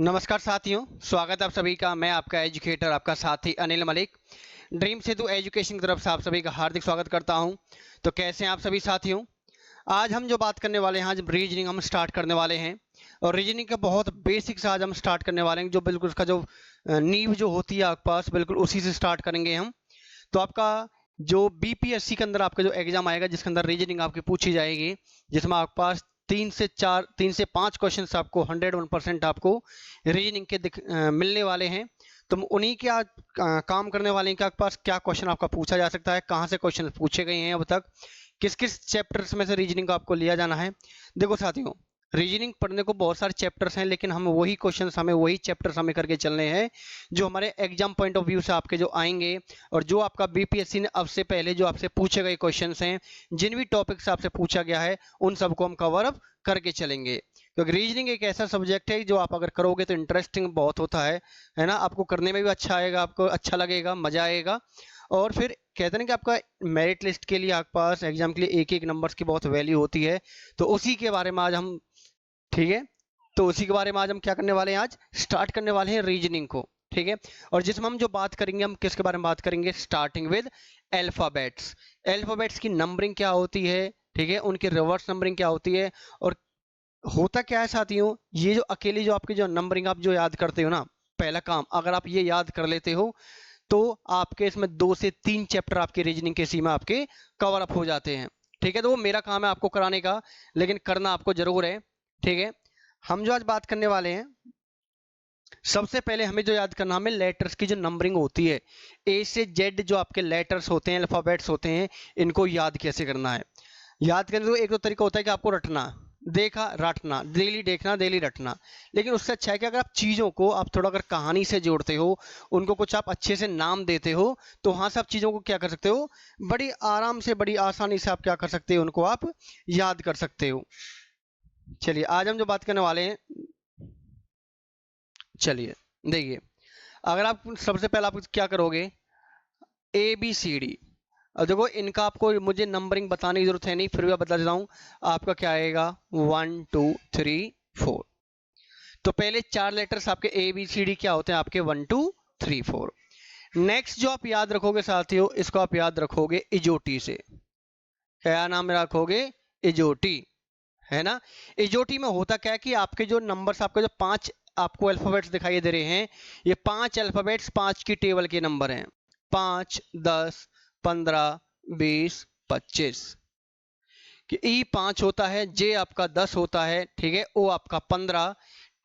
नमस्कार साथियों, स्वागत है आप सभी का। मैं आपका एजुकेटर, आपका साथी अनिल मलिक, ड्रीम सेतु एजुकेशन की तरफ से आप सभी का हार्दिक स्वागत करता हूं। तो कैसे हैं आप सभी साथियों? आज हम जो बात करने वाले हैं, आज रीजनिंग हम स्टार्ट करने वाले हैं। और रीजनिंग का बहुत बेसिक से आज हम स्टार्ट करने वाले हैं, जो बिल्कुल उसका जो नींव जो होती है आपके पास, बिल्कुल उसी से स्टार्ट करेंगे हम। तो आपका जो बीपीएससी के अंदर आपका जो एग्जाम आएगा, जिसके अंदर रीजनिंग आपकी पूछी जाएगी, जिसमें आपके पास 3 से 5 क्वेश्चन आपको 101% आपको रीजनिंग के मिलने वाले हैं। तो हम उन्हीं के आज काम करने वाले हैं कि आपके पास क्या क्वेश्चन आपका पूछा जा सकता है, कहाँ से क्वेश्चन पूछे गए हैं अब तक, किस किस चैप्टर्स में से रीजनिंग को आपको लिया जाना है। देखो साथियों, रीजनिंग पढ़ने को बहुत सारे चैप्टर्स हैं, लेकिन हम वही क्वेश्चंस हमें वही चैप्टर्स हमें करके चलने हैं जो हमारे एग्जाम पॉइंट ऑफ व्यू से आपके जो आएंगे, और जो आपका बीपीएससी ने अब से पहले जो आपसे पूछे गए क्वेश्चंस हैं, जिन भी टॉपिक से आपसे पूछा गया है, उन सबको हम कवर अप करके चलेंगे। क्योंकि रीजनिंग एक ऐसा सब्जेक्ट है जो आप अगर करोगे तो इंटरेस्टिंग बहुत होता है ना। आपको करने में भी अच्छा आएगा, आपको अच्छा लगेगा, मजा आएगा। और फिर कहते हैं कि आपका मेरिट लिस्ट के लिए आपके पास एग्जाम के लिए एक एक नंबर्स की बहुत वैल्यू होती है। तो उसी के बारे में आज हम, ठीक है, तो उसी के बारे में आज हम क्या करने वाले हैं, आज स्टार्ट करने वाले हैं रीजनिंग को। ठीक है, और जिसमें हम जो बात करेंगे, हम किसके बारे में बात करेंगे, स्टार्टिंग विद अल्फाबेट्स। अल्फाबेट्स की नंबरिंग क्या होती है, ठीक है, उनकी रिवर्स नंबरिंग क्या होती है, और होता क्या है साथियों, ये जो अकेली जो आपकी जो नंबरिंग आप जो याद करते हो ना, पहला काम अगर आप ये याद कर लेते हो तो आपके इसमें 2 से 3 चैप्टर आपके रीजनिंग के सीमा आपके कवर अप हो जाते हैं। ठीक है, तो वो मेरा काम है आपको कराने का, लेकिन करना आपको जरूर है। ठीक है, हम जो आज बात करने वाले हैं, सबसे पहले हमें जो याद करना, हमें लेटर्स की जो नंबरिंग होती है, ए से जेड जो आपके लेटर्स होते हैं, अल्फाबेट्स होते हैं, इनको याद कैसे करना है। याद करने को एक तो तरीका होता है कि आपको रटना, देखा रटना, डेली देखना डेली रटना। लेकिन उससे अच्छा है कि अगर आप चीज़ों को आप थोड़ा अगर कहानी से जोड़ते हो, उनको कुछ आप अच्छे से नाम देते हो, तो वहाँ से आप चीज़ों को क्या कर सकते हो, बड़ी आराम से बड़ी आसानी से आप क्या कर सकते हो, उनको आप याद कर सकते हो। चलिए आज हम जो बात करने वाले हैं, चलिए देखिए, अगर आप सबसे पहले आप क्या करोगे, ए बी सी डी। अब देखो इनका आपको मुझे नंबरिंग बताने की जरूरत है नहीं, फिर भी बता देता हूं। आपका क्या आएगा, 1 2 3 4। तो पहले 4 लेटर्स आपके ए बी सी डी क्या होते हैं, आपके 1 2 3 4। नेक्स्ट जो आप याद रखोगे साथियों, इसको आप याद रखोगे इजोटी से। क्या नाम रखोगे, इजोटी, है ना। इजोटी में होता क्या है कि आपके जो नंबर्स, आपके जो 5 आपको अल्फाबेट्स दिखाई दे रहे हैं, ये 5 अल्फाबेट्स 5 की टेबल के नंबर हैं। 5 10 15 20 25। कि ई 5 होता है, जे आपका 10 होता है, ठीक है, ओ आपका 15,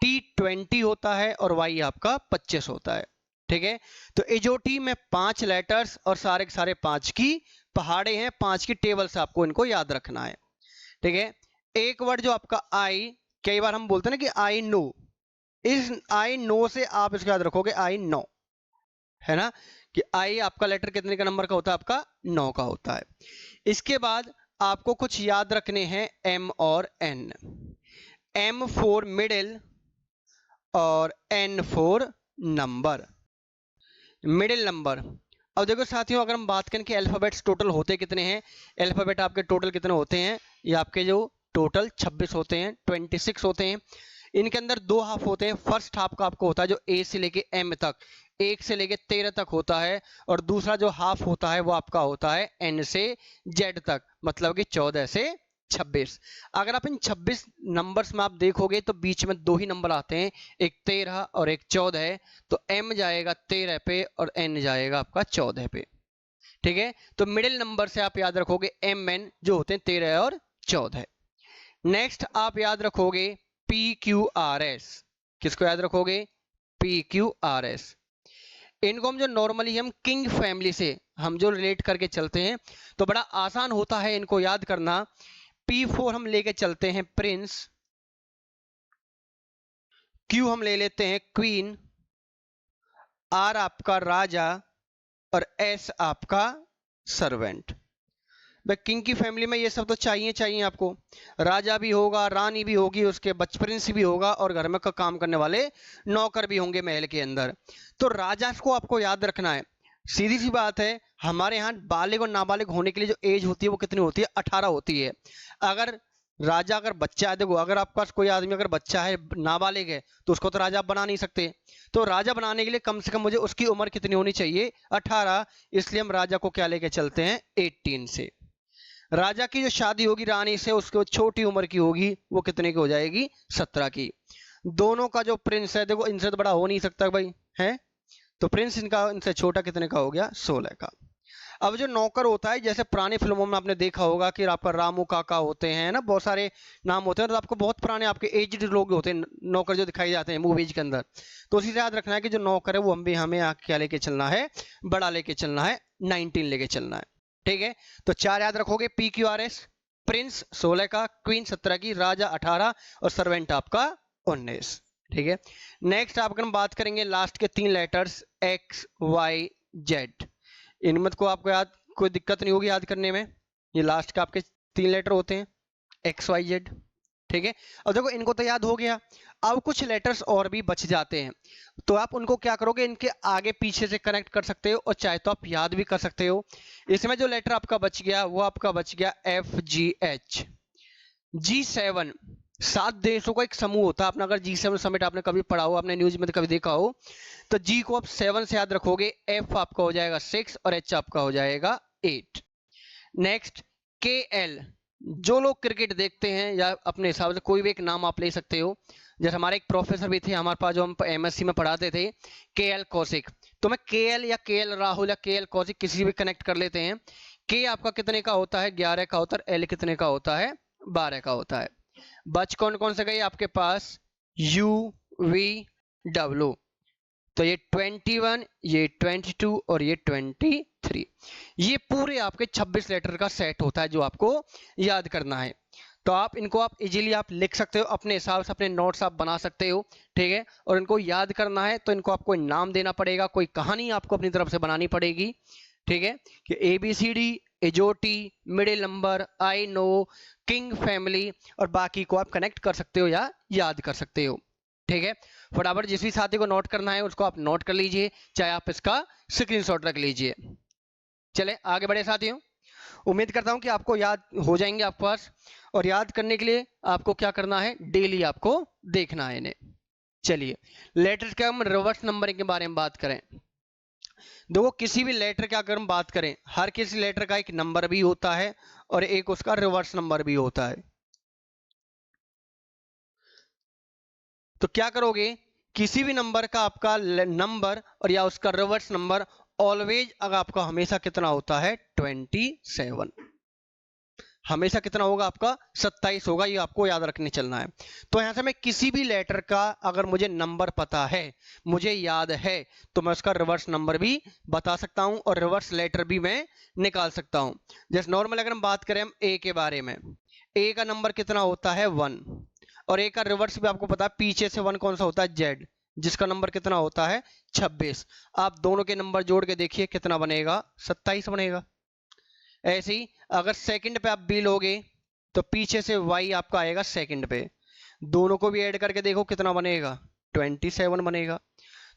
टी 20 होता है, और वाई आपका 25 होता है। ठीक है, तो एजोटी में 5 लेटर्स और सारे के सारे 5 की पहाड़े हैं, 5 की टेबल से आपको इनको याद रखना है। ठीक है, एक वर्ड जो आपका आई, कई बार हम बोलते हैं ना कि आई नो, इस आई नो से आप इसको याद रखोगे, आई नो, है ना, कि आई आपका लेटर कितने का नंबर का होता है, आपका 9 का होता है। इसके बाद आपको कुछ याद रखने हैं, एम और एन। एम फॉर मिडिल और N for number, middle number. अब देखो साथियों, अगर हम बात करें कि अल्फाबेट्स टोटल होते कितने हैं, अल्फाबेट आपके टोटल कितने होते हैं, ये आपके जो टोटल 26 होते हैं, 26 होते हैं। इनके अंदर 2 हाफ होते हैं। फर्स्ट हाफ का आपको होता है जो ए से लेके एम तक, 1 से लेके 13 तक होता है, और दूसरा जो हाफ होता है वो आपका होता है एन से जेड तक, मतलब कि 14 से 26। अगर आप इन 26 नंबर्स में आप देखोगे तो बीच में 2 ही नंबर आते हैं, एक 13 और एक 14 है। तो एम जाएगा 13 पे और एन जाएगा आपका 14 पे। ठीक है, तो मिडिल नंबर से आप याद रखोगे एम एन, जो होते हैं 13 और 14। नेक्स्ट आप याद रखोगे पी क्यू आर एस। किसको याद रखोगे, पी क्यू आर एस। इनको हम जो नॉर्मली हम किंग फैमिली से हम जो रिलेट करके चलते हैं, तो बड़ा आसान होता है इनको याद करना। P4 हम लेके चलते हैं प्रिंस, Q हम ले लेते हैं क्वीन, R आपका राजा, और S आपका सर्वेंट। भाई किंग की फैमिली में ये सब तो चाहिए चाहिए आपको, राजा भी होगा, रानी भी होगी, उसके प्रिंस भी होगा, और घर में का काम करने वाले नौकर भी होंगे महल के अंदर। तो राजा को आपको याद रखना है। सीधी सी बात है, हमारे यहाँ बालिग और नाबालिग होने के लिए जो एज होती है वो कितनी होती है, 18 होती है। अगर राजा अगर बच्चा है, देखो अगर आपके पास कोई आदमी अगर बच्चा है, नाबालिग है, तो उसको तो राजा आप बना नहीं सकते। तो राजा बनाने के लिए कम से कम मुझे उसकी उम्र कितनी होनी चाहिए? 18। इसलिए हम राजा को क्या लेके चलते हैं? 18 से। राजा की जो शादी होगी रानी से, उसकी छोटी उम्र की होगी, वो कितने की हो जाएगी? 17 की। दोनों का जो प्रिंस है, देखो इनसे तो बड़ा हो नहीं सकता भाई, है तो प्रिंस इनका इनसे छोटा कितने का हो गया? 16 का। अब जो नौकर होता है, जैसे पुरानी फिल्मों में आपने देखा होगा कि आपका रामू काका होते हैं ना, बहुत सारे नाम होते हैं, तो आपको बहुत पुराने आपके एज्ड लोग होते हैं नौकर जो दिखाई जाते हैं मूवीज के अंदर। तो उसी से याद रखना है कि जो नौकर है वो हमें क्या लेके चलना है? बड़ा लेके चलना है, 19 लेके चलना है। ठीक है, तो 4 याद रखोगे, PQRS। प्रिंस 16 का, क्वीन 17 की, राजा 18 और सर्वेंट आपका 19। ठीक है, नेक्स्ट आप अगर हम बात करेंगे लास्ट के 3 लेटर्स XYZ, इनमें को आपको याद कोई दिक्कत नहीं होगी याद करने में। ये लास्ट का आपके 3 लेटर होते हैं XYZ। ठीक है, अब देखो इनको तो याद हो गया। अब कुछ लेटर्स और भी बच जाते हैं, तो आप उनको क्या करोगे? इनके आगे पीछे से कनेक्ट कर सकते हो और चाहे तो आप याद भी कर सकते हो। इसमें जो लेटर आपका बच गया वो आपका बच गया FGH। G7 7 देशों का एक समूह होता है अपना। अगर G7 समिट आपने कभी पढ़ा हो, आपने न्यूज में कभी देखा हो, तो G को आप 7 से याद रखोगे, F आपका हो जाएगा 6 और H आपका हो जाएगा 8। नेक्स्ट KL, जो लोग क्रिकेट देखते हैं या अपने हिसाब से कोई भी एक नाम आप ले सकते हो। जैसे हमारे एक प्रोफेसर भी थे हमारे पास जो हम MSc में पढ़ाते थे, KL कौशिक। तो मैं KL या KL राहुल या KL कौशिक किसी भी कनेक्ट कर लेते हैं। K आपका कितने का होता है? 11 का होता है। L कितने का होता है? 12 का होता है। बच कौन कौन से गए आपके पास? U V W। तो ये 21, ये 22 और ये 23। ये पूरे आपके 26 लेटर का सेट होता है जो आपको याद करना है। तो आप इनको आप इजीली आप लिख सकते हो अपने हिसाब से, अपने नोट्स आप बना सकते हो। ठीक है, और इनको याद करना है तो इनको आपको नाम देना पड़ेगा, कोई कहानी आपको अपनी तरफ से बनानी पड़ेगी। ठीक है, कि ABCD, एजोटी, middle number, I know, king family, और बाकी को आप कनेक्ट कर सकते हो या याद कर सकते हो। ठीक है, फटाफट जिस भी साथी को नोट करना है उसको आप नोट कर लीजिए, चाहे आप इसका स्क्रीनशॉट रख लीजिए। चले आगे बढ़े साथियों, उम्मीद करता हूं कि आपको याद हो जाएंगे आपके पास। और याद करने के लिए आपको क्या करना है? डेली आपको देखना है इन्हें। चलिए, लेटर के हम रिवर्स नंबरिंग के बारे में बात करें। देखो किसी भी लेटर की अगर हम बात करें, हर किसी लेटर का एक नंबर भी होता है और एक उसका रिवर्स नंबर भी होता है। तो क्या करोगे? किसी भी नंबर का आपका नंबर और या उसका रिवर्स नंबर ऑलवेज अगर आपका हमेशा कितना होता है? 27। हमेशा कितना होगा आपका? 27 होगा। ये आपको याद रखने चलना है। तो यहां से मैं किसी भी लेटर का अगर मुझे नंबर पता है, मुझे याद है, तो मैं उसका रिवर्स नंबर भी बता सकता हूं और रिवर्स लेटर भी मैं निकाल सकता हूं। जैसे नॉर्मल अगर हम बात करें हम ए के बारे में, ए का नंबर कितना होता है? 1। और ए का रिवर्स भी आपको पता है, पीछे से 1 कौन सा होता है? जेड, जिसका नंबर कितना होता है? 26। आप दोनों के नंबर जोड़ के देखिए कितना बनेगा? 27 बनेगा। ऐसे ही अगर सेकंड पे आप बी लोगे तो पीछे से वाई आपका आएगा सेकंड पे, दोनों को भी ऐड करके देखो कितना बनेगा? 27 बनेगा।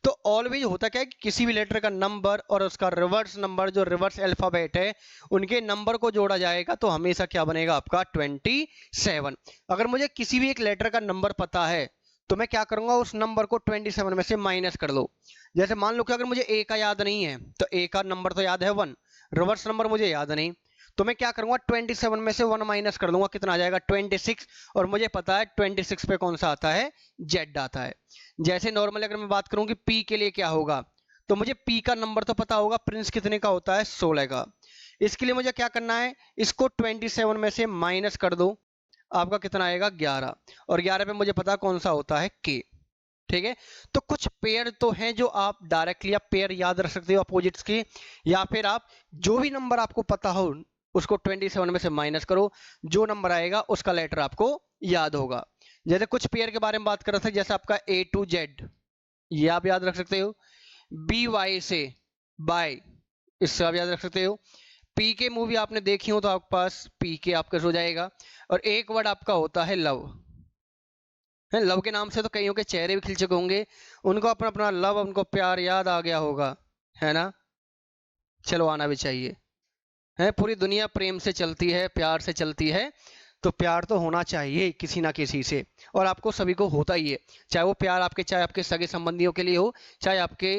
तो ऑलवेज होता क्या है कि किसी भी लेटर का नंबर और उसका रिवर्स नंबर, जो रिवर्स अल्फाबेट है, उनके नंबर को जोड़ा जाएगा तो हमेशा क्या बनेगा आपका? 27। अगर मुझे किसी भी एक लेटर का नंबर पता है तो मैं क्या करूंगा? उस नंबर को 27 में से माइनस कर लो। जैसे मान लो कि अगर मुझे ए का याद नहीं है तो ए का नंबर तो याद है 1, रिवर्स नंबर मुझे याद नहीं, तो मैं क्या करूंगा? 27 में से 1 माइनस कर दूंगा, कितना आ जाएगा? 26। और मुझे पता है 26 पे कौन सा आता है? जेड आता है। जैसे नॉर्मल अगर मैं बात करूं कि पी के लिए क्या होगा, तो मुझे पी का नंबर तो पता होगा, प्रिंस कितने का होता है? 16 का। इसके लिए मुझे क्या करना है? इसको 27 में से माइनस कर दो, आपका कितना आएगा? 11। और 11 पे मुझे पता कौन सा होता है? के। ठीक है, तो कुछ पेयर तो हैं जो आप डायरेक्टली आप पेयर याद रख सकते हो अपोजिट्स की, या फिर आप जो भी नंबर आपको पता हो उसको 27 में से माइनस करो, जो नंबर आएगा उसका लेटर आपको याद होगा। जैसे कुछ पेयर के बारे में बात कर रहे थे, जैसे आपका A to Z, ये आप याद रख सकते हो। BY से बाय, इससे आप याद रख सकते हो। PK मूवी आपने देखी हो तो आपके पास PK आपका हो जाएगा। और एक वर्ड आपका होता है लव है। लव के नाम से तो कईयों के चेहरे भी खिल चुके होंगे, उनको अपना अपना लव, उनको प्यार याद आ गया होगा, है ना? चलो आना भी चाहिए, है। पूरी दुनिया प्रेम से चलती है, प्यार से चलती है, तो प्यार तो होना चाहिए किसी ना किसी से, और आपको सभी को होता ही है। चाहे आपके सगे संबंधियों के लिए हो, चाहे आपके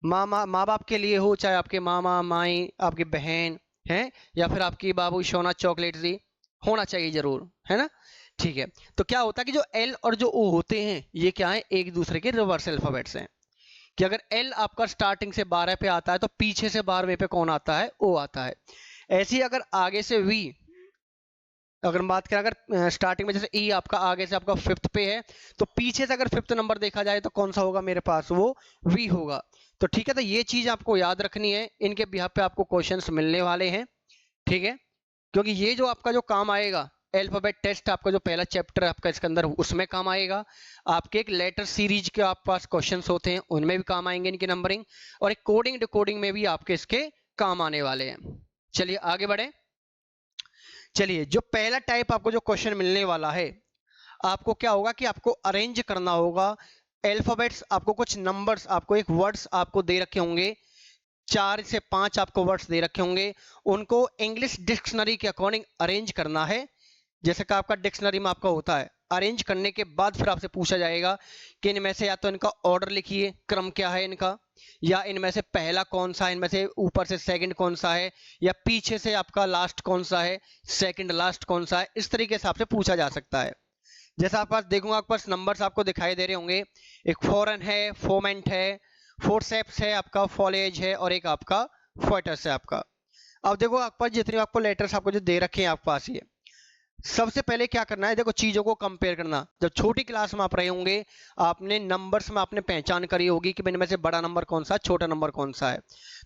माँ बाप के लिए हो, चाहे आपके मामा माई, आपकी बहन है, या फिर आपकी बाबू सोना चॉकलेट दी, होना चाहिए जरूर, है ना। ठीक है। तो क्या होता है कि जो एल और जो ओ होते हैं ये क्या है, एक दूसरे के रिवर्स अल्फाबेट्स हैं। कि अगर एल आपका स्टार्टिंग से 12 पे आता है तो पीछे से 12वें पे कौन आता है, ओ आता है। ऐसे ही अगर आगे से वी, अगर हम बात करें, अगर स्टार्टिंग में जैसे ई आपका आगे से आपका फिफ्थ पे है, तो पीछे से अगर फिफ्थ नंबर देखा जाए तो कौन सा होगा मेरे पास, वो वी होगा। तो ठीक है, तो ये चीज आपको याद रखनी है, इनके बिहाफ पे आपको क्वेश्चंस मिलने वाले हैं। ठीक है, क्योंकि ये जो आपका जो काम आएगा, अल्फाबेट टेस्ट आपका जो पहला चैप्टर आपका इसके अंदर, उसमें काम आएगा। आपके एक लेटर सीरीज के आप पास क्वेश्चंस होते हैं, उनमें भी काम आएंगे इनकी नंबरिंग, और एक कोडिंग डिकोडिंग में भी आपके इसके काम आने वाले हैं। चलिए आगे बढ़े। चलिए, जो पहला टाइप आपको जो क्वेश्चन मिलने वाला है, आपको क्या होगा कि आपको अरेंज करना होगा अल्फाबेट्स, आपको कुछ नंबर्स, आपको एक वर्ड्स आपको दे रखे होंगे, 4 से 5 आपको वर्ड्स दे रखे होंगे, उनको इंग्लिश डिक्शनरी के अकॉर्डिंग अरेंज करना है। जैसे कि आपका डिक्शनरी में आपका होता है, अरेंज करने के बाद फिर आपसे पूछा जाएगा कि इनमें से या तो इनका ऑर्डर लिखिए, क्रम क्या है इनका, या इनमें से पहला कौन सा है, इनमें से ऊपर से सेकंड कौन सा है, या पीछे से आपका लास्ट कौन सा है, सेकंड लास्ट कौन सा है, इस तरीके से आपसे पूछा जा सकता है। जैसा आप पास देखूंगा, आपके पास नंबर्स आपको दिखाई दे रहे होंगे, एक फॉरन है, फोमेंट है, फोरसेप्स है, आपका फॉलेज है, और एक आपका फोइटस है आपका। अब देखो आपके पास जितने आपको लेटर्स आपको जो दे रखे हैं आपके पास, ये सबसे पहले क्या करना है, देखो चीजों को कंपेयर करना। जब छोटी क्लास में आप रहे होंगे, आपने नंबर्स में आपने पहचान करी होगी कि इनमें से बड़ा नंबर कौन सा, छोटा नंबर कौन सा है।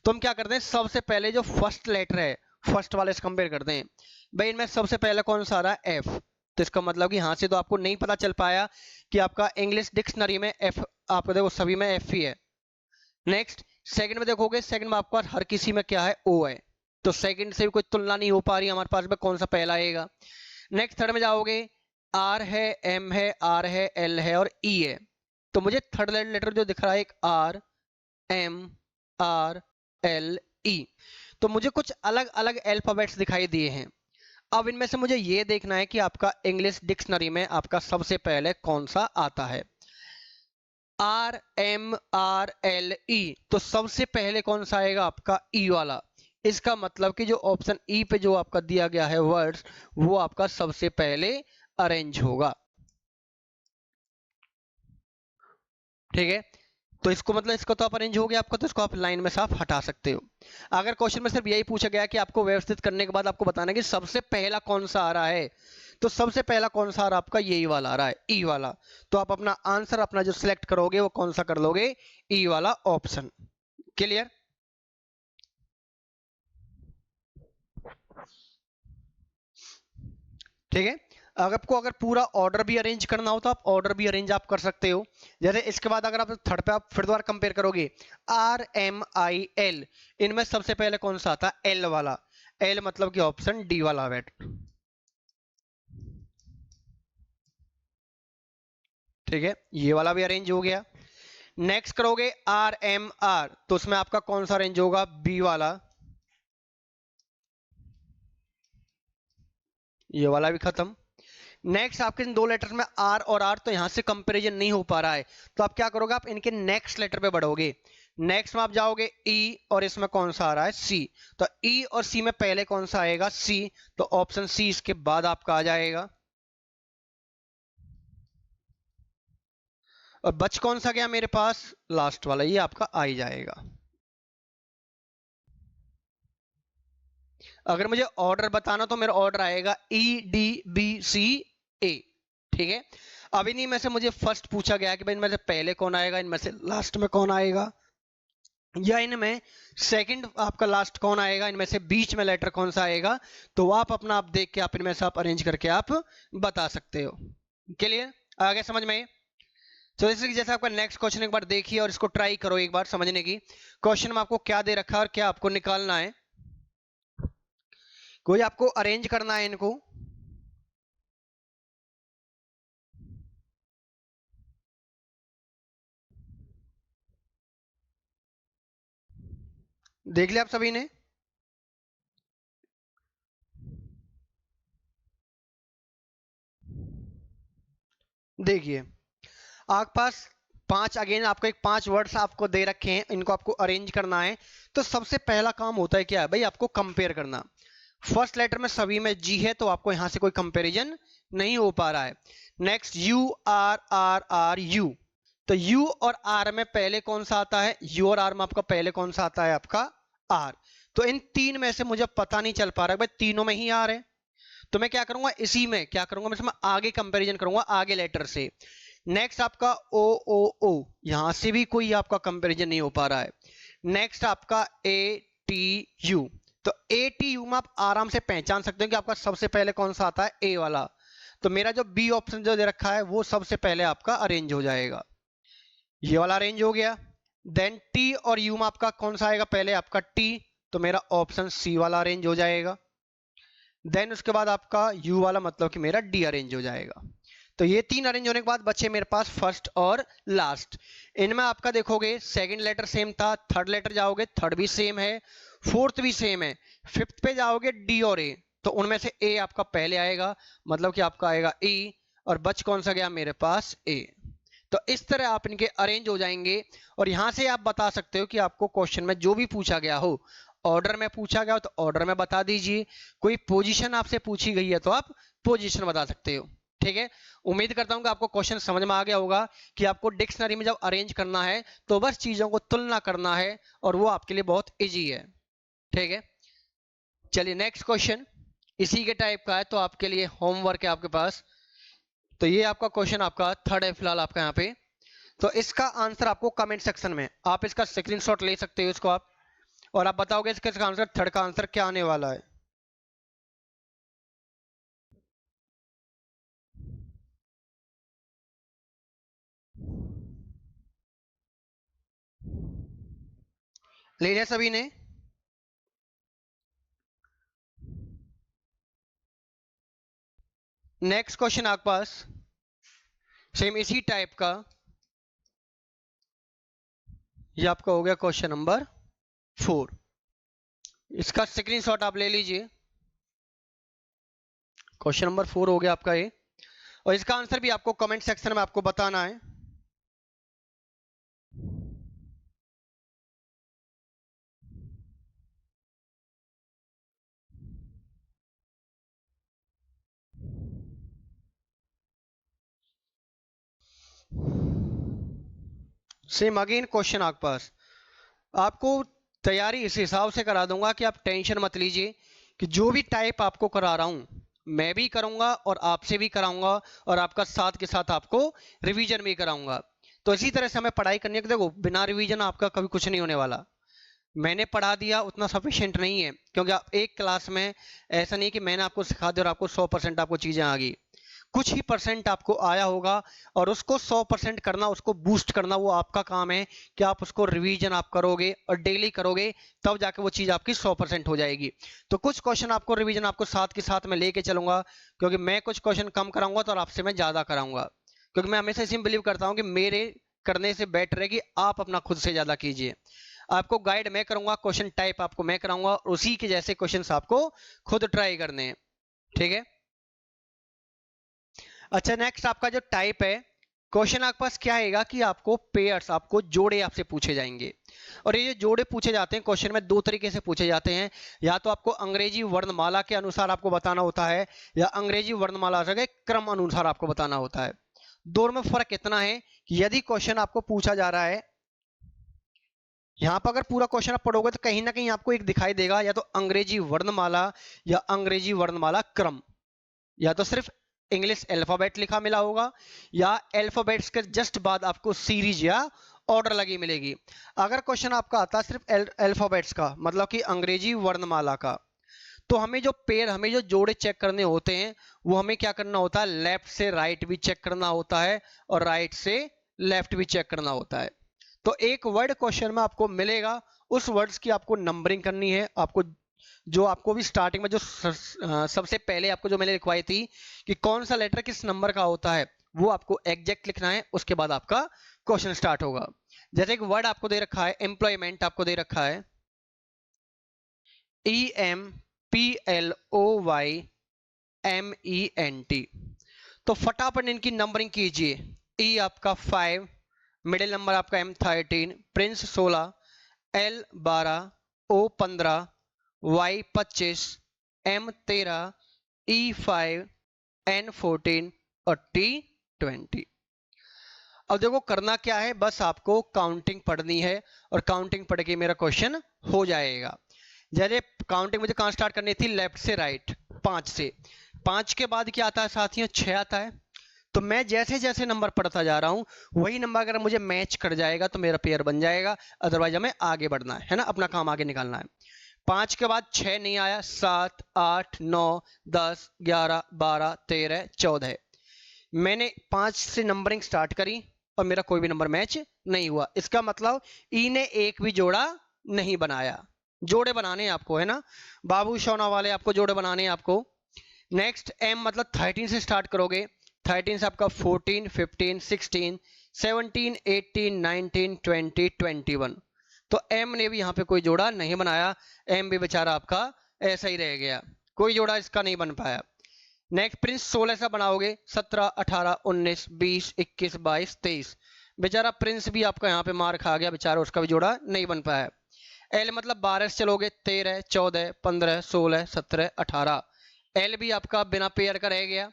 तो हम क्या करते हैं, सबसे पहले जो फर्स्ट लेटर है, फर्स्ट वाले से कंपेयर करते हैं। भाई इनमें सबसे पहले कौन सा आ रहा है, एफ। तो इसका मतलब कि यहां से तो आपको नहीं पता चल पाया कि आपका इंग्लिश डिक्शनरी में एफ, आपको देखो सभी में एफ ही है। नेक्स्ट, सेकंड में देखोगे, सेकंड में आपके पास हर किसी में क्या है, ओ है। तो सेकंड से भी कोई तुलना नहीं हो पा रही हमारे पास में, कौन सा पहला आएगा। नेक्स्ट थर्ड में जाओगे, आर है, एम है, आर है, एल है, और ई है। तो मुझे थर्ड लेटर जो दिख रहा है, एक आर, एम, आर, एल, ई। तो मुझे कुछ अलग अलग अल्फाबेट्स दिखाई दिए हैं। अब इनमें से मुझे ये देखना है कि आपका इंग्लिश डिक्शनरी में आपका सबसे पहले कौन सा आता है। आर, एम, आर, एल, ई, तो सबसे पहले कौन सा आएगा, आपका ई वाला। इसका मतलब कि जो ऑप्शन ई पे जो आपका दिया गया है वर्ड्स, वो आपका सबसे पहले अरेंज होगा। ठीक है, तो इसको मतलब इसको तो आप अरेंज हो गया आपका, तो इसको आप लाइन में साफ हटा सकते हो। अगर क्वेश्चन में सिर्फ यही पूछा गया कि आपको व्यवस्थित करने के बाद आपको बताना है कि सबसे पहला कौन सा आ रहा है, तो सबसे पहला कौन सा आ रहा है आपका, यही वाला आ रहा है, ई वाला। तो आप अपना आंसर अपना जो सिलेक्ट करोगे वो कौन सा कर लोगे, ई वाला ऑप्शन। क्लियर। ठीक है, अगर आपको अगर पूरा ऑर्डर भी अरेंज करना हो तो आप ऑर्डर भी अरेंज आप कर सकते हो। जैसे इसके बाद अगर आप थर्ड पे आप फिर दोबारा कंपेयर करोगे, आर, एम, आई, एल, इनमें सबसे पहले कौन सा आता है, एल वाला। एल मतलब कि ऑप्शन डी वाला वेट। ठीक है, ये वाला भी अरेंज हो गया। नेक्स्ट करोगे आर, एम, आर, तो उसमें आपका कौन सा अरेंज होगा, बी वाला। ये वाला भी खत्म। नेक्स्ट आपके इन दो लेटर्स में आर और आर, तो यहां से कंपैरिजन नहीं हो पा रहा है, तो आप क्या करोगे, आप इनके नेक्स्ट लेटर पे बढ़ोगे। नेक्स्ट में आप जाओगे ई, और इसमें कौन सा आ रहा है, सी। तो ई और सी में पहले कौन सा आएगा, सी। तो ऑप्शन सी इसके बाद आपका आ जाएगा। और बच कौन सा गया मेरे पास, लास्ट वाला, ये आपका आ ही जाएगा। अगर मुझे ऑर्डर बताना तो मेरा ऑर्डर आएगा ई, डी, बी, सी, ए। ठीक है, अब इन्हीं में से मुझे फर्स्ट पूछा गया कि भाई इनमें से पहले कौन आएगा, इनमें से लास्ट में कौन आएगा, या इनमें सेकंड आपका लास्ट कौन आएगा, इनमें से बीच में लेटर कौन सा आएगा। तो आप अपना आप देख के आप इनमें से आप अरेंज करके आप बता सकते हो। क्लियर, आगे समझ में। तो जैसे आपका नेक्स्ट क्वेश्चन एक बार देखिए और इसको ट्राई करो एक बार समझने की। क्वेश्चन में आपको क्या दे रखा है और क्या आपको निकालना है, कोई आपको अरेंज करना है इनको। देख लिया आप सभी ने। देखिए आपके पास पांच, अगेन आपको एक पांच वर्ड्स आपको दे रखे हैं, इनको आपको अरेंज करना है। तो सबसे पहला काम होता है क्या है भाई, आपको कंपेयर करना। फर्स्ट लेटर में सभी में जी है, तो आपको यहां से कोई कंपैरिजन नहीं हो पा रहा है। Next U R R R U, तो यू और आर में पहले कौन सा आता है, यू और आर में आपका पहले कौन सा आता है, आपका आर। तो इन तीन में से मुझे पता नहीं चल पा रहा है भाई, तीनों में ही आर है। तो मैं क्या करूंगा, इसी में क्या करूंगा, मैं इसमें आगे कंपैरिजन करूंगा आगे लेटर से। नेक्स्ट आपका ओ ओ ओ, यहां से भी कोई आपका कंपैरिजन नहीं हो पा रहा है। नेक्स्ट आपका ए टी यू, तो ए टी यू में आप आराम से पहचान सकते हो कि आपका सबसे पहले कौन सा आता है, ए वाला। तो मेरा जो बी ऑप्शन जो दे रखा है वो सबसे पहले आपका अरेंज हो जाएगा, ये वाला अरेंज हो गया। देन टी और यू में आपका कौन सा आएगा, पहले आपका टी, तो मेरा ऑप्शन सी वाला अरेंज हो जाएगा। देन उसके बाद आपका यू वाला, मतलब कि मेरा डी अरेंज हो जाएगा। तो ये तीन अरेंज होने के बाद बचे मेरे पास फर्स्ट और लास्ट। इनमें आपका देखोगे सेकंड लेटर सेम था, थर्ड लेटर जाओगे थर्ड भी सेम है, फोर्थ भी सेम है, फिफ्थ पे जाओगे डी और ए, तो उनमें से ए आपका पहले आएगा, मतलब कि आपका आएगा ई, और बच कौन सा गया मेरे पास, ए। तो इस तरह आप इनके अरेंज हो जाएंगे। और यहां से आप बता सकते हो कि आपको क्वेश्चन में जो भी पूछा गया हो, ऑर्डर में पूछा गया हो तो ऑर्डर में बता दीजिए, कोई पोजीशन आपसे पूछी गई है तो आप पोजीशन बता सकते हो। ठीक है, उम्मीद करता हूं कि आपको क्वेश्चन समझ में आ गया होगा कि आपको डिक्शनरी में जब अरेंज करना है तो बस चीजों को तुलना करना है, और वो आपके लिए बहुत इजी है। ठीक है, चलिए नेक्स्ट क्वेश्चन इसी के टाइप का है, तो आपके लिए होमवर्क है आपके पास। तो ये आपका क्वेश्चन आपका थर्ड है फिलहाल आपका यहाँ पे। तो इसका आंसर आपको कमेंट सेक्शन में आप इसका स्क्रीनशॉट ले सकते हो इसको आप, और आप बताओगे इसका आंसर, थर्ड का आंसर क्या आने वाला है। ले लिया सभी ने। नेक्स्ट क्वेश्चन आपके पास सेम इसी टाइप का, ये आपका हो गया क्वेश्चन नंबर 4। इसका स्क्रीनशॉट आप ले लीजिए, क्वेश्चन नंबर 4 हो गया आपका ये, और इसका आंसर भी आपको कमेंट सेक्शन में आपको बताना है। सेम अगेन क्वेश्चन आपके पास, आपको तैयारी इस हिसाब से करा दूंगा कि आप टेंशन मत लीजिए, कि जो भी टाइप आपको करा रहा हूं मैं भी करूंगा और आपसे भी कराऊंगा, और आपका साथ के साथ आपको रिवीजन भी कराऊंगा। तो इसी तरह से हमें पढ़ाई करनी है कि देखो बिना रिवीजन आपका कभी कुछ नहीं होने वाला। मैंने पढ़ा दिया उतना सफिशिएंट नहीं है, क्योंकि आप एक क्लास में, ऐसा नहीं कि मैंने आपको सिखा दिया और आपको 100% आपको चीजें आ गई, कुछ ही परसेंट आपको आया होगा, और उसको 100% करना, उसको बूस्ट करना वो आपका काम है, कि आप उसको रिवीजन आप करोगे और डेली करोगे, तब जाके वो चीज आपकी 100% हो जाएगी। तो कुछ क्वेश्चन आपको रिवीजन आपको साथ के साथ में लेके चलूंगा, क्योंकि मैं कुछ क्वेश्चन कम कराऊंगा तो आपसे मैं ज्यादा कराऊंगा, क्योंकि मैं हमेशा इसी में बिलीव करता हूँ कि मेरे करने से बेटर है कि आप अपना खुद से ज्यादा कीजिए। आपको गाइड मैं करूंगा, क्वेश्चन टाइप आपको मैं कराऊंगा, और उसी के जैसे क्वेश्चंस आपको खुद ट्राई करने हैं। ठीक है, अच्छा नेक्स्ट आपका जो टाइप है, क्वेश्चन आपके पास क्या आएगा कि आपको पेयर्स, आपको जोड़े आपसे पूछे जाएंगे। और ये जो जोड़े पूछे जाते हैं क्वेश्चन में दो तरीके से पूछे जाते हैं, या तो आपको अंग्रेजी वर्णमाला के अनुसार आपको बताना होता है, या अंग्रेजी वर्णमाला के क्रम अनुसार आपको बताना होता है। दोनों में फर्क इतना है कि यदि क्वेश्चन आपको पूछा जा रहा है, यहां पर अगर पूरा क्वेश्चन आप पढ़ोगे तो कहीं ना कहीं आपको एक दिखाई देगा, या तो अंग्रेजी वर्णमाला या अंग्रेजी वर्णमाला क्रम, या तो सिर्फ इंग्लिश अल्फाबेट लिखा मिला होगा, या अल्फाबेट्स के जस्ट बाद आपको सीरीज या ऑर्डर लगी मिलेगी। अगर क्वेश्चन आपका आता है सिर्फ अल्फाबेट्स का, मतलब कि अंग्रेजी वर्णमाला का, तो हमें जो पेयर, हमें जो जोड़े चेक करने होते हैं, वो हमें क्या करना होता है, लेफ्ट से राइट भी चेक करना होता है, और राइट से लेफ्ट भी चेक करना होता है। तो एक वर्ड क्वेश्चन में आपको मिलेगा, उस वर्ड्स की आपको नंबरिंग करनी है। आपको जो आपको भी स्टार्टिंग में जो सबसे पहले आपको जो मैंने लिखवाई थी कि कौन सा लेटर किस नंबर का होता है, वो आपको एग्जैक्ट लिखना है, उसके बाद आपका क्वेश्चन स्टार्ट होगा। जैसे एक वर्ड आपको दे रखा है एम्प्लॉयमेंट, आपको दे रखा है EMPLOYMENT, तो फटाफट इनकी नंबरिंग कीजिए। ई आपका 5, मिडिल नंबर आपका M13, Prince 16, L 12, O 15, Y 25, M 13, E 5, N 14 और T 20। अब देखो करना क्या है, बस आपको काउंटिंग पढ़नी है और काउंटिंग पढ़ के मेरा क्वेश्चन हो जाएगा। जैसे काउंटिंग मुझे कहां स्टार्ट करनी थी, लेफ्ट से राइट, 5 से। 5 के बाद क्या आता है साथियों, 6 आता है। तो मैं जैसे जैसे नंबर पढ़ता जा रहा हूं, वही नंबर अगर मुझे मैच कर जाएगा तो मेरा पेयर बन जाएगा, अदरवाइज हमें आगे बढ़ना है ना, अपना काम आगे निकालना है। 5 के बाद 6 नहीं आया, 7, 8, 9, 10, 11, 12, 13, 14। मैंने 5 से नंबरिंग स्टार्ट करी और मेरा कोई भी नंबर मैच नहीं हुआ। इसका मतलब ई ने एक भी जोड़ा नहीं बनाया। जोड़े बनाने हैं आपको, है ना बाबू सोना वाले, आपको जोड़े बनाने हैं आपको। नेक्स्ट एम मतलब 13 से स्टार्ट करोगे। 13 से आपका 14, 15, 16, 17, 18, 19, 20, 21। तो एम ने भी यहां पे कोई जोड़ा नहीं बनाया। एम भी बेचारा आपका ऐसा ही रह गया, कोई जोड़ा इसका नहीं बन पाया। नेक्स्ट प्रिंस 16 से बनाओगे, 17, 18, 19, 20, 21, 22, 23। बेचारा प्रिंस भी आपका यहाँ पे मार खा गया, बेचारा उसका भी जोड़ा नहीं बन पाया। एल मतलब 12 से चलोगे, 13, 14, 15, 16, 17, 18। एल भी आपका बिना पेयर का रह गया।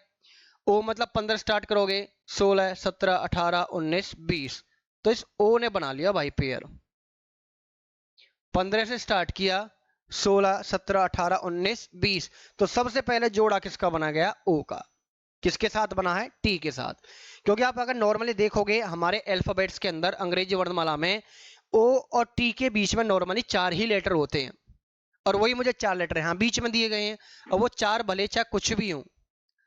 ओ मतलब 15 स्टार्ट करोगे, 16, 17, 18, 19, 20। तो इस ओ ने बना लिया भाई पेयर। 15 से स्टार्ट किया, 16, 17, 18, 19, 20। तो सबसे पहले जोड़ा किसका बना गया, ओ का। किसके साथ बना है, टी के साथ। क्योंकि आप अगर नॉर्मली देखोगे हमारे अल्फाबेट्स के अंदर अंग्रेजी वर्णमाला में ओ और टी के बीच में नॉर्मली 4 ही लेटर होते हैं, और वही मुझे 4 लेटर यहाँ बीच में दिए गए हैं। और वो 4 भले चाहे कुछ भी हो,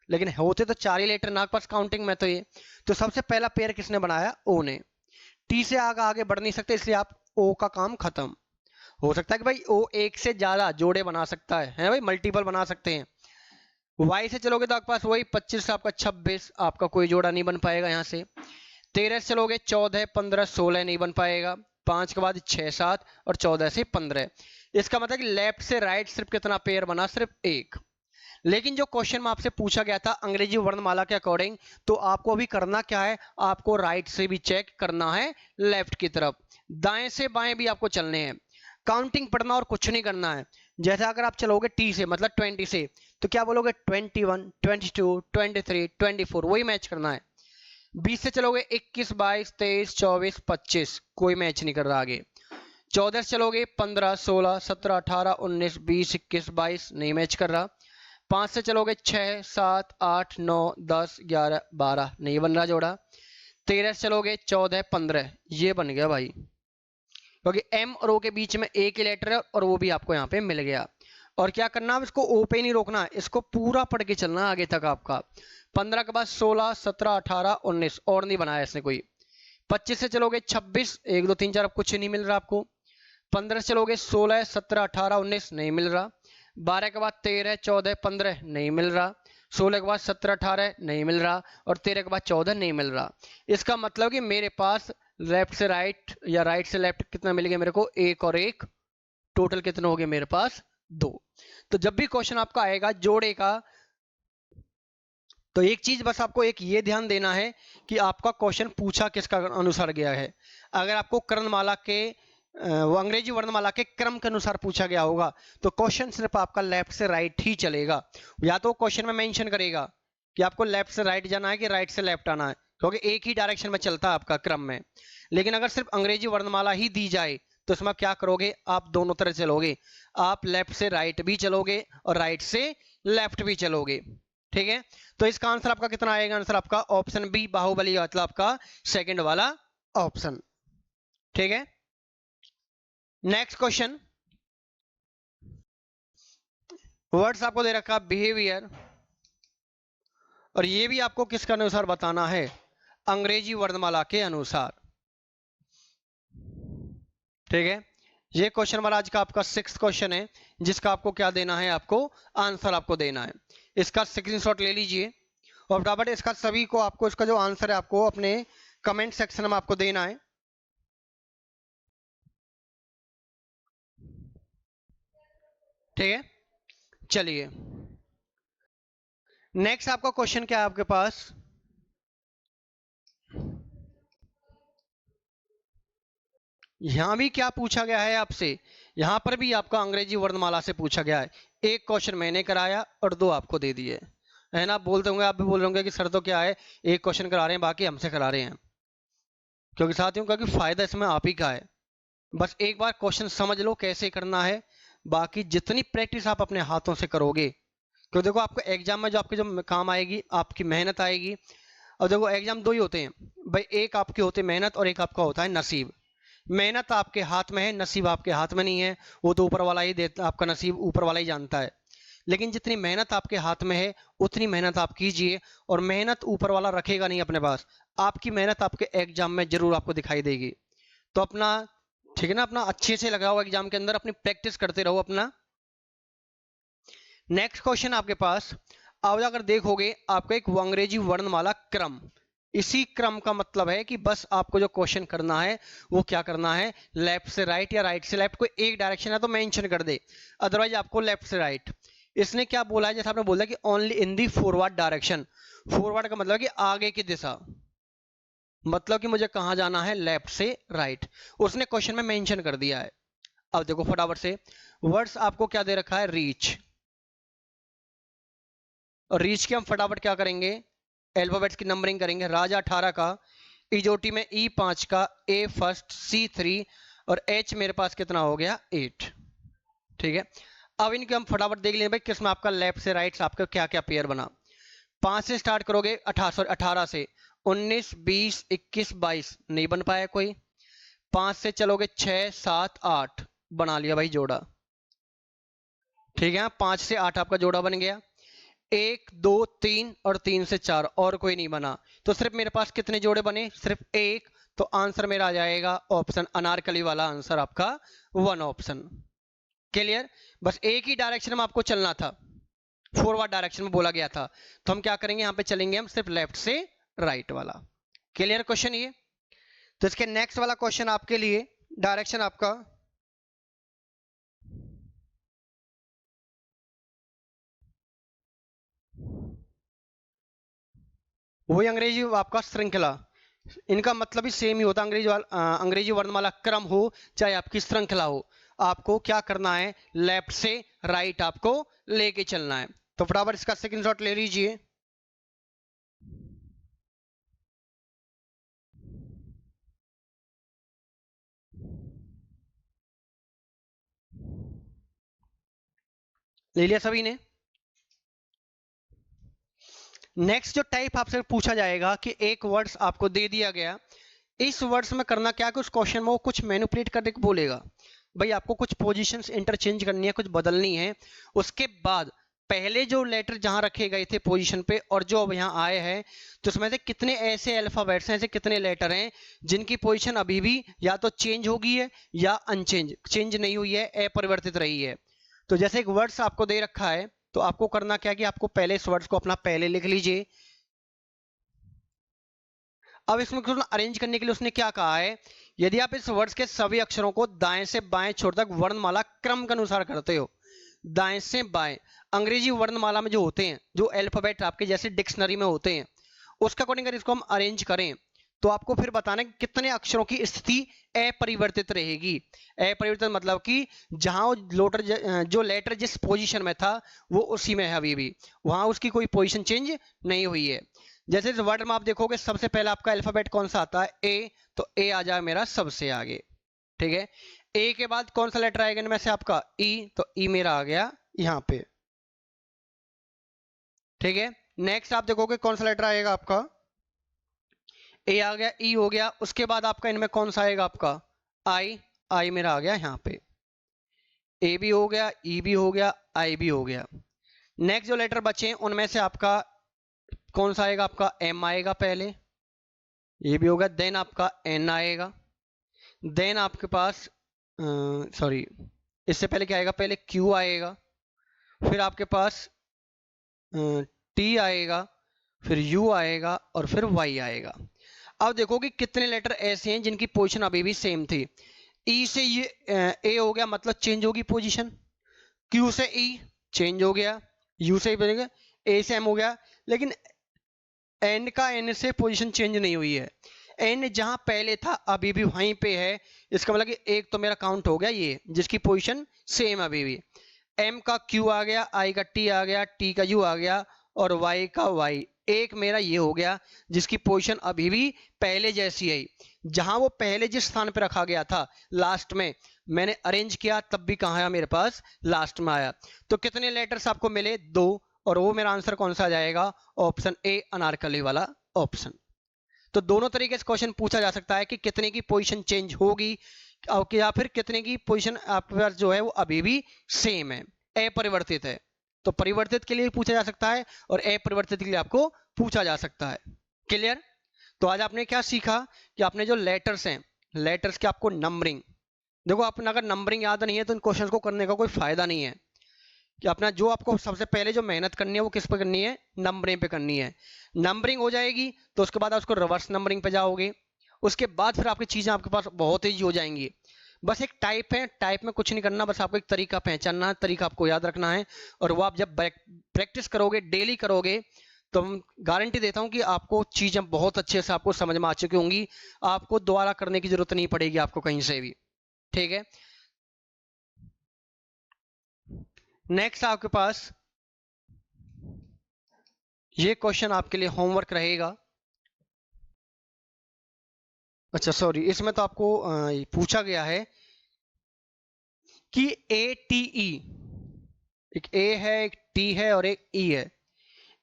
लेकिन होते तो 4 ही लेटर ना पास काउंटिंग में। तो ये तो सबसे पहला पेयर किसने बनाया, ओ ने। टी से आगे आगे बढ़ नहीं सकते, इसलिए आप ओ का काम खत्म। हो सकता है कि भाई ओ एक से ज्यादा जोड़े बना सकता है भाई, मल्टीपल बना सकते हैं। वाई से चलोगे तो आपके पास वही 25 से आपका 26, आपका कोई जोड़ा नहीं बन पाएगा यहाँ से। 13 से चलोगे 14, 15, 16 नहीं बन पाएगा। 5 के बाद 6, 7 और 14 से 15। इसका मतलब कि लेफ्ट से राइट सिर्फ कितना पेयर बना, सिर्फ एक। लेकिन जो क्वेश्चन में आपसे पूछा गया था अंग्रेजी वर्णमाला के अकॉर्डिंग, तो आपको अभी करना क्या है, आपको राइट से भी चेक करना है, लेफ्ट की तरफ, दाएं से बाएं भी आपको चलने हैं। काउंटिंग पढ़ना और कुछ नहीं करना है। जैसे अगर आप चलोगे टी से मतलब 20 से, तो क्या बोलोगे 21, 22, 23, 24, वही मैच करना है। 20 से चलोगे 21, 22, 23, 24, 25, कोई मैच नहीं कर रहा आगे। 14 से चलोगे 15, 16, 17, 18, 19, 20, 21, 22, नहीं मैच कर रहा। 5 से चलोगे 6, 7, 8, 9, 10, 11, 12, नहीं बन रहा जोड़ा। 13 से चलोगे 14, 15, ये बन गया भाई, क्योंकि एम और ओ के बीच में एक ही लेटर है और वो भी आपको यहाँ पे मिल गया। और क्या करना है, इसको ओ पे नहीं रोकना, इसको पूरा पढ़ के चलना आगे तक आपका। 15 के बाद 16, 17, 18, 19 और नहीं बनाया इसने कोई। 25 से चलोगे 26, 1, 2, 3, 4, अब कुछ नहीं मिल रहा आपको। 15 से चलोगे 16, 17, 18, 19 नहीं मिल रहा। 12 के बाद 13, 14, 15 नहीं मिल रहा। 16 के बाद 17, 18 नहीं मिल रहा। और 13 के बाद 14 नहीं मिल रहा। इसका मतलब कि मेरे पास लेफ्ट से राइट या राइट से लेफ्ट कितना मिल गया मेरे को, एक और एक, टोटल कितना हो गया मेरे पास, 2। तो जब भी क्वेश्चन आपका आएगा जोड़े का, तो एक चीज बस आपको एक ये ध्यान देना है कि आपका क्वेश्चन पूछा किसका अनुसार गया है। अगर आपको कर्णमाला के वो अंग्रेजी वर्णमाला के क्रम के अनुसार पूछा गया होगा, तो क्वेश्चन सिर्फ आपका लेफ्ट से राइट ही चलेगा। या तो क्वेश्चन में मेंशन करेगा कि आपको लेफ्ट से राइट जाना है कि राइट से लेफ्ट आना है, क्योंकि एक ही डायरेक्शन में चलता है आपका क्रम में। लेकिन अगर सिर्फ अंग्रेजी वर्णमाला ही दी जाए, तो उसमें क्या करोगे, आप दोनों तरह चलोगे। आप लेफ्ट से राइट भी चलोगे और राइट से लेफ्ट भी चलोगे। ठीक है, तो इसका आंसर आपका कितना आएगा, आंसर आपका ऑप्शन बी, बाहुबली, मतलब आपका सेकंड वाला ऑप्शन। ठीक है, नेक्स्ट क्वेश्चन। वर्ड्स आपको दे रखा बिहेवियर, और ये भी आपको किसके अनुसार बताना है, अंग्रेजी वर्णमाला के अनुसार। ठीक है, ये क्वेश्चन हमारा आज का आपका 6th क्वेश्चन है, जिसका आपको क्या देना है, आपको आंसर आपको देना है। इसका स्क्रीनशॉट ले लीजिए और फटाफट इसका सभी को आपको इसका जो आंसर है आपको अपने कमेंट सेक्शन में आपको देना है। ठीक है, चलिए नेक्स्ट आपका क्वेश्चन क्या है आपके पास, यहां भी क्या पूछा गया है आपसे, यहां पर भी आपका अंग्रेजी वर्णमाला से पूछा गया है। एक क्वेश्चन मैंने कराया और दो आपको दे दिए, है ना। बोलते होंगे, आप भी बोल रहे होंगे कि सर तो क्या है, एक क्वेश्चन करा रहे हैं बाकी हमसे करा रहे हैं, क्योंकि साथियों क्योंकि फायदा इसमें आप ही का है। बस एक बार क्वेश्चन समझ लो कैसे करना है, बाकी जितनी प्रैक्टिस आप अपने हाथों से करोगे, क्योंकि देखो आपको एग्जाम में जो आपके जो काम आएगी, आपकी मेहनत आएगी। और देखो एग्जाम दो ही होते हैं भाई, एक आपके होते मेहनत और एक आपका होता है नसीब। मेहनत आपके हाथ में है, नसीब आपके हाथ में नहीं है, वो तो ऊपर वाला ही देता, आपका नसीब ऊपर वाला ही जानता है। लेकिन जितनी मेहनत आपके हाथ में है उतनी मेहनत आप कीजिए, और मेहनत ऊपर वाला रखेगा नहीं अपने पास, आपकी मेहनत आपके एग्जाम में जरूर आपको दिखाई देगी। तो अपना ठीक है ना, अपना अच्छे से लगाओ एग्जाम के अंदर, अपनी प्रैक्टिस करते रहो अपना। नेक्स्ट क्वेश्चन आपके पास, अब अगर देखोगे आपका एक अंग्रेजी वर्णमाला क्रम, इसी क्रम का मतलब है कि बस आपको जो क्वेश्चन करना है वो क्या करना है, लेफ्ट से राइट या राइट से लेफ्ट, कोई एक डायरेक्शन है तो मेंशन कर दे, अदरवाइज आपको लेफ्ट से राइट। इसने क्या बोला है, जैसे आपने बोला कि only in the forward direction, forward का मतलब कि आगे की दिशा, मतलब कि मुझे कहां जाना है, लेफ्ट से राइट, उसने क्वेश्चन में मेंशन कर दिया है। अब देखो फटाफट से, वर्ड्स आपको क्या दे रखा है, रीच, और रीच के हम फटाफट क्या करेंगे, अल्फाबेट्स की नंबरिंग करेंगे। राजा 18 का, इजोटी में ई 5 का, ए फर्स्ट, सी 3 और एच मेरे पास कितना हो गया 8। ठीक है, अब इनके हम फटाफट देख लेंगे भाई किसमें आपका लेफ्ट से राइट से आपका क्या क्या पेयर बना। 5 से स्टार्ट करोगे, 18 से 19 20 21 22 नहीं बन पाया कोई। 5 से चलोगे 6 7 8 बना लिया भाई जोड़ा। ठीक है, 5 से 8 आपका जोड़ा बन गया। 1 2 3 और 3 से 4 और कोई नहीं बना, तो सिर्फ मेरे पास कितने जोड़े बने, सिर्फ एक। तो आंसर मेरा आ जाएगा ऑप्शन अनारकली वाला आंसर आपका 1 ऑप्शन। क्लियर, बस एक ही डायरेक्शन में आपको चलना था, फॉरवर्ड डायरेक्शन में बोला गया था, तो हम क्या करेंगे, यहां पे चलेंगे हम सिर्फ लेफ्ट से राइट वाला। क्लियर क्वेश्चन ये। तो इसके नेक्स्ट वाला क्वेश्चन आपके लिए, डायरेक्शन आपका वही अंग्रेजी आपका श्रृंखला, इनका मतलब ही सेम ही होता है, अंग्रेजी वर्णमाला क्रम हो चाहे आपकी श्रृंखला हो, आपको क्या करना है, लेफ्ट से राइट आपको लेके चलना है। तो फटाफट इसका स्क्रीनशॉट ले लीजिए। ले लिया सभी ने। नेक्स्ट जो टाइप आपसे पूछा जाएगा कि एक वर्ड्स आपको दे दिया गया, इस वर्ड्स में करना क्या कि उस क्वेश्चन में वो कुछ मैनिपुलेट करने को बोलेगा, भाई आपको कुछ पोजीशंस इंटरचेंज करनी है, कुछ बदलनी है। उसके बाद पहले जो लेटर जहां रखे गए थे पोजीशन पे और जो अब यहाँ आए हैं, तो उसमें से कितने ऐसे अल्फाबेट्स हैं, ऐसे कितने लेटर हैं जिनकी पोजीशन अभी भी या तो चेंज हो गई है या अनचेंज, चेंज नहीं हुई है, अपरिवर्तित रही है। तो जैसे एक वर्ड्स आपको दे रखा है, तो आपको करना क्या कि आपको पहले इस वर्ड्स को अपना पहले लिख लीजिए। अब इसमें अरेंज करने के लिए उसने क्या कहा है, यदि आप इस वर्ड्स के सभी अक्षरों को दाएं से बाएं छोर तक वर्णमाला क्रम के अनुसार करते हो, दाएं से बाएं, अंग्रेजी वर्णमाला में जो होते हैं, जो अल्फाबेट आपके जैसे डिक्शनरी में होते हैं, उसका अकॉर्डिंग अगर इसको हम अरेंज करें, तो आपको फिर बताना है कितने अक्षरों की स्थिति अपरिवर्तित रहेगी। अपरिवर्तित मतलब कि जहां जो लेटर जिस पोजीशन में था वो उसी में है अभी भी, वहां उसकी कोई पोजीशन चेंज नहीं हुई है। जैसे इस वर्ड में आप देखोगे सबसे पहला आपका अल्फाबेट कौन सा आता है, ए, तो ए आ जाए मेरा सबसे आगे। ठीक है, ए के बाद कौन सा लेटर आएगा इनमें से आपका ई, तो ई मेरा आ गया यहां पे। ठीक है, नेक्स्ट आप देखोगे कौन सा लेटर आएगा आपका, ए आ गया, ई हो गया, उसके बाद आपका इनमें कौन सा आएगा आपका आई, आई मेरा आ गया यहाँ पे। ए भी हो गया, ई भी हो गया, आई भी हो गया। नेक्स्ट जो लेटर बचे उनमें से आपका कौन सा आएगा, आपका एम आएगा पहले, ये भी होगा, देन आपका एन आएगा, देन आपके पास सॉरी इससे पहले क्या आएगा, पहले क्यू आएगा, फिर आपके पास टी आएगा, फिर यू आएगा और फिर वाई आएगा। अब देखो कि कितने लेटर ऐसे हैं जिनकी पोजीशन अभी भी सेम थी। ई से ये ए हो गया, मतलब चेंज होगी पोजीशन। क्यू से ई चेंज हो गया, यू से बनेगा, ए से एम हो गया, लेकिन एन का एन से पोजीशन चेंज नहीं हुई है। एन जहां पहले था अभी भी वहीं पे है, इसका मतलब कि एक तो मेरा काउंट हो गया ये, जिसकी पोजीशन सेम अभी भी। एम का क्यू आ गया, आई का टी आ गया, टी का यू आ गया, और वाई का वाई, एक मेरा ये हो गया जिसकी पोजीशन अभी भी पहले जैसी है। जहां वो पहले जिस स्थान पे रखा गया था लास्ट में, मैंने अरेंज किया तब भी कहाँ आया मेरे पास, लास्ट में आया। तो कितने लेटर्स आपको मिले, 2, और वो मेरा आंसर कौन सा आ जाएगा, ऑप्शन ए अनारकली वाला ऑप्शन। तो दोनों तरीके से क्वेश्चन पूछा जा सकता है कि कितने की पोजीशन चेंज होगी, या फिर कितने की पोजीशन आपके पास जो है वो अभी भी सेम है, अपरिवर्तित है। तो परिवर्तित के लिए पूछा जा सकता है और अपरिवर्तित के लिए आपको पूछा जा सकता है। क्लियर? तो आज आपने क्या सीखा कि आपने जो लेटर्स हैं, लेटर्स के आपको नंबरिंग, देखो अपना अगर नंबरिंग याद नहीं है तो इन क्वेश्चंस को करने का कोई फायदा नहीं है। कि अपना जो आपको सबसे पहले जो मेहनत करनी है वो किस पे करनी है, नंबरिंग पे करनी है। नंबरिंग हो जाएगी तो उसके बाद आप उसको रिवर्स नंबरिंग पे जाओगे, उसके बाद फिर आपकी चीजें आपके पास बहुत ईजी हो जाएंगी। बस एक टाइप है, टाइप में कुछ नहीं करना, बस आपको एक तरीका पहचानना है, तरीका आपको याद रखना है, और वो आप जब प्रैक्टिस करोगे, डेली करोगे, तो मैं गारंटी देता हूं कि आपको चीजें बहुत अच्छे से आपको समझ में आ चुकी होंगी, आपको दोबारा करने की जरूरत नहीं पड़ेगी आपको कहीं से भी। ठीक है, नेक्स्ट आपके पास ये क्वेश्चन आपके लिए होमवर्क रहेगा। अच्छा सॉरी, इसमें तो आपको पूछा गया है कि ए टी ई, एक ए है, एक टी है और एक ई है,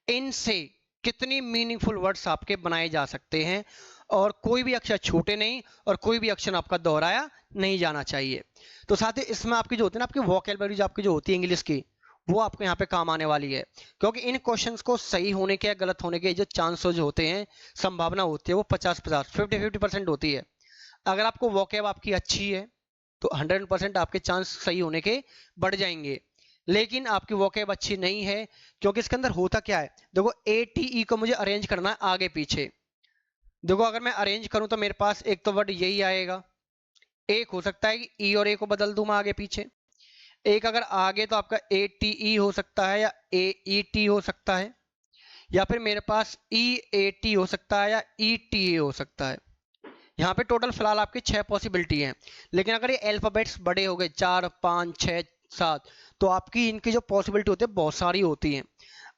इनसे कितनी मीनिंगफुल वर्ड्स आपके बनाए जा सकते हैं, और कोई भी अक्षर छूटे नहीं और कोई भी अक्षर आपका दोहराया नहीं जाना चाहिए। तो साथ ही इसमें आपकी जो होती है ना, आपकी वोकैबुलरी आपकी जो होती है इंग्लिश की, वो आपको यहाँ पे काम आने वाली है, क्योंकि इन क्वेश्चंस को सही होने के या गलत होने के जो चांसेस होते हैं, संभावना होती है, वो 50-50 50-50% होती है। अगर आपको वोकैब आपकी अच्छी है तो 100% आपके चांस सही होने के बढ़ जाएंगे। लेकिन आपकी वोकैब अच्छी नहीं है, क्योंकि इसके अंदर होता क्या है, देखो ए टी ई को मुझे अरेंज करना है आगे पीछे। देखो अगर मैं अरेंज करूं तो मेरे पास एक तो वर्ड यही आएगा, एक हो सकता है कि ई और ए को बदल दूं मैं आगे पीछे, एक अगर आगे तो आपका ए टी ई हो सकता है या ए ई टी हो सकता है, या फिर मेरे पास ई ए टी हो सकता है या ई टी ए हो सकता है। यहाँ पे टोटल फिलहाल आपकी 6 पॉसिबिलिटी हैं, लेकिन अगर ये अल्फाबेट्स बड़े हो गए 4 5 6 7, तो आपकी इनकी जो पॉसिबिलिटी होती है बहुत सारी होती हैं।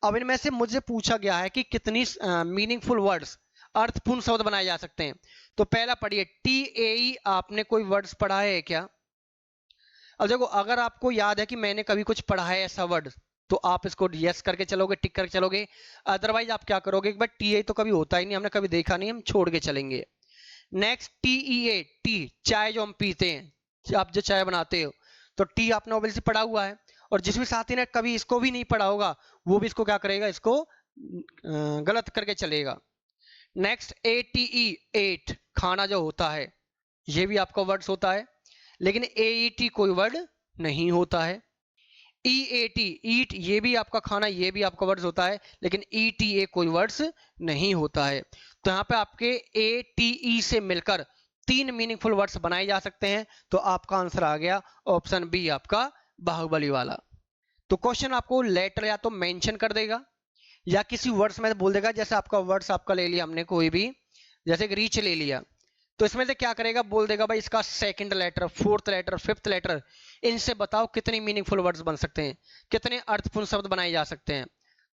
अब इनमें से मुझे पूछा गया है कि कितनी मीनिंगफुल वर्ड्स, अर्थपूर्ण शब्द बनाए जा सकते हैं। तो पहला पढ़िए, टी ए ई, आपने कोई वर्ड्स पढ़ा है क्या? अब देखो अगर आपको याद है कि मैंने कभी कुछ पढ़ा है ऐसा वर्ड, तो आप इसको यस करके चलोगे, टिक करके चलोगे। अदरवाइज आप क्या करोगे, एक बार टी ए तो कभी होता ही नहीं, हमने कभी देखा नहीं, हम छोड़ के चलेंगे। नेक्स्ट टी ई ए, टी, चाय जो हम पीते हैं, आप जो चाय बनाते हो, तो टी आपने ऑब्वियसली पढ़ा हुआ है, और जिस भी साथी ने कभी इसको भी नहीं पढ़ा होगा वो भी इसको क्या करेगा, इसको गलत करके चलेगा। Next A T E, eat, खाना जो होता है, ये भी आपका वर्ड्स होता है, लेकिन ए ई टी कोई वर्ड नहीं होता है। ई ए टी, ईट, ये भी आपका खाना, ये भी आपका वर्ड्स होता है, लेकिन ई टी ए कोई वर्ड्स नहीं होता है। तो यहाँ पे आपके ए टी ई से मिलकर 3 मीनिंगफुल वर्ड्स बनाए जा सकते हैं, तो आपका आंसर आ गया ऑप्शन बी, आपका बाहुबली वाला। तो क्वेश्चन आपको लेटर या तो मेंशन कर देगा या किसी वर्ड्स में बोल देगा, जैसे आपका वर्ड्स आपका ले लिया हमने कोई भी, जैसे रीच ले लिया, तो इसमें से क्या करेगा, बोल देगा भाई इसका second letter, fourth letter, fifth letter, इनसे बताओ कितने मीनिंगफुल वर्ड्स बन सकते हैं, कितने अर्थपूर्ण शब्द बनाए जा सकते हैं।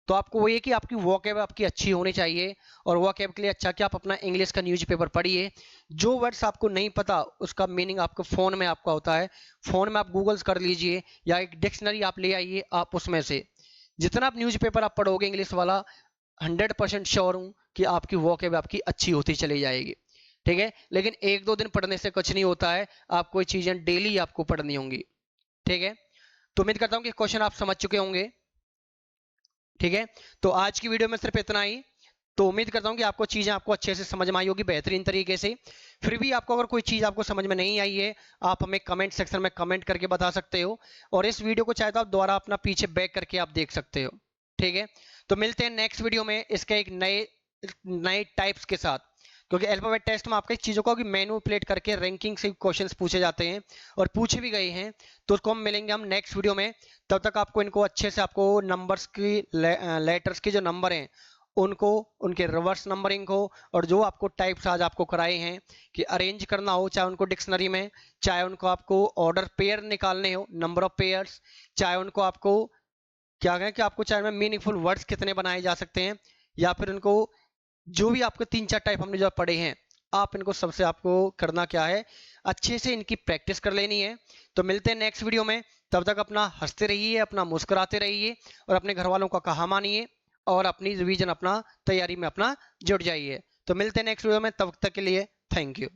तो आपको वो ये कि आपकी वोकैब आपकी अच्छी होनी चाहिए, और वोकैब के लिए अच्छा कि आप अपना इंग्लिश का न्यूज़पेपर पढ़िए। जो वर्ड्स आपको नहीं पता उसका मीनिंग आपको फोन में आपका होता है, फोन में आप गूगल कर लीजिए या एक डिक्शनरी आप ले आइए, आप उसमें से जितना आप न्यूज़पेपर आप पढ़ोगे इंग्लिश वाला, 100% श्योर हूं कि आपकी वोकैब आपकी अच्छी होती चली जाएगी। ठीक है, लेकिन 1-2 दिन पढ़ने से कुछ नहीं होता है, आप कोई चीजें डेली आपको पढ़नी होंगी। ठीक है, तो उम्मीद करता हूं कि क्वेश्चन आप समझ चुके होंगे। ठीक है, तो आज की वीडियो में सिर्फ इतना ही। तो उम्मीद करता हूं कि आपको चीजें आपको अच्छे से समझ में आई होगी, बेहतरीन तरीके से। फिर भी आपको अगर कोई चीज आपको समझ में नहीं आई है, आप हमें कमेंट सेक्शन में कमेंट करके बता सकते हो, और इस वीडियो को चाहे तो आप दोबारा अपना पीछे बैक करके आप देख सकते हो। ठीक है, तो मिलते हैं नेक्स्ट वीडियो में इसके एक नए टाइप्स के साथ। क्योंकि अल्फाबेट टेस्ट में आपके चीज़ों को मैनिपुलेट करके रैंकिंग से क्वेश्चंस पूछे जाते हैं और पूछे भी गए हैं। तो उसको हम मिलेंगे हम नेक्स्ट वीडियो में। तब तक आपको इनको अच्छे से आपको नंबर्स की लेटर्स के जो नंबर हैं उनको, उनके रिवर्स नंबरिंग को, और जो आपको टाइप्स आज आपको कराए हैं कि अरेंज करना हो, चाहे उनको डिक्शनरी में, चाहे उनको आपको ऑर्डर पेयर निकालने हो, नंबर ऑफ पेयर्स, चाहे उनको आपको क्या कहें कि आपको चाहे में मीनिंगफुल वर्ड्स कितने बनाए जा सकते हैं, या फिर उनको जो भी आपको 3-4 टाइप हमने जो पढ़े हैं, आप इनको सबसे आपको करना क्या है, अच्छे से इनकी प्रैक्टिस कर लेनी है। तो मिलते हैं नेक्स्ट वीडियो में। तब तक अपना हंसते रहिए, अपना मुस्कुराते रहिए और अपने घर वालों का कहा मानिए और अपनी रिवीजन अपना तैयारी में अपना जुट जाइए। तो मिलते हैं नेक्स्ट वीडियो में, तब तक के लिए थैंक यू।